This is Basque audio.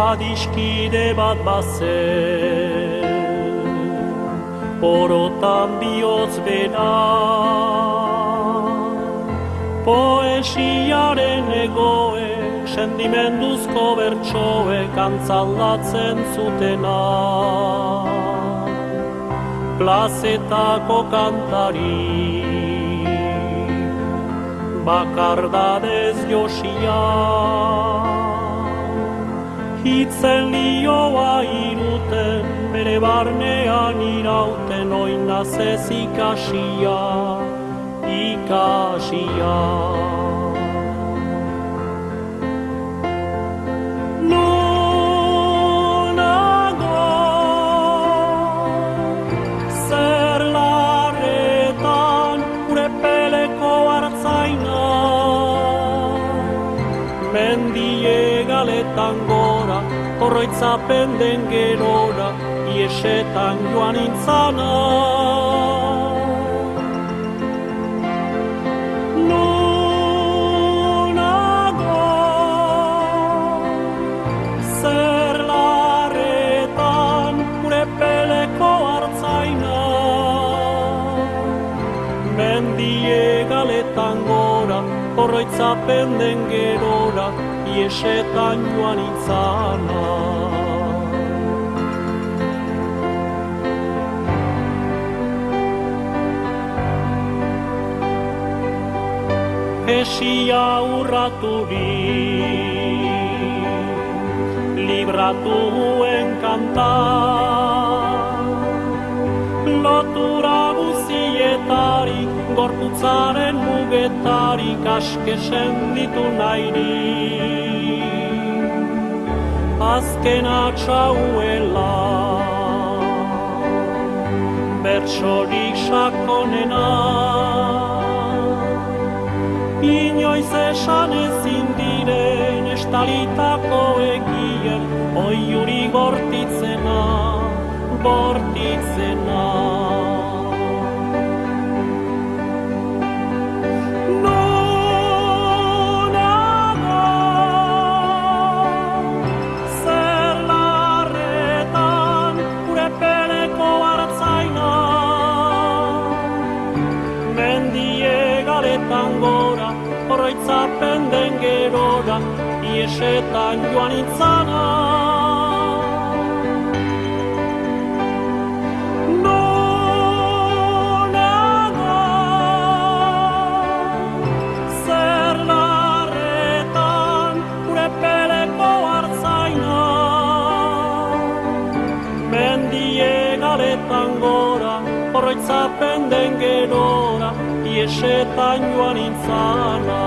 Adiskide bat bazen, orotan bihotz bera, poesiaren egoe, sentimenduzko bertsoek antzaldatzen zutena. Plazetako kantari, bakardadez josia, hitzen lioa iruten, bere barnean irauten, oinazez ikasia, ikasia. Nunago, zer larretan, gure peleko hartzaina, mendie galetan gora, horroitzapen den gerora, iesetan joan intzana. Nunago, zer larretan, gure peleko hartzaina, mendie galetan gora, horroitzapen den gerora, iesetan joan itzana. Esia urraturik, libratuen kanta, lotura guzietarik, gorputzaren mugetarik, askesen ditu nahirik. Azken atxauela, bertsorik sakonena, inoiz esan ezin diren estalitako egien, oiuri bortitzena, bortitzena. Nunago, zer larretan, gure peleko hartzaina, mendie galetan gora, horroitzapen den gerora, iesetan joan itzana. Nunago, zer larretan, gure peleko hartzaina, mendie galetan gora, horroitzapen den gerora, iesetan joan intzana.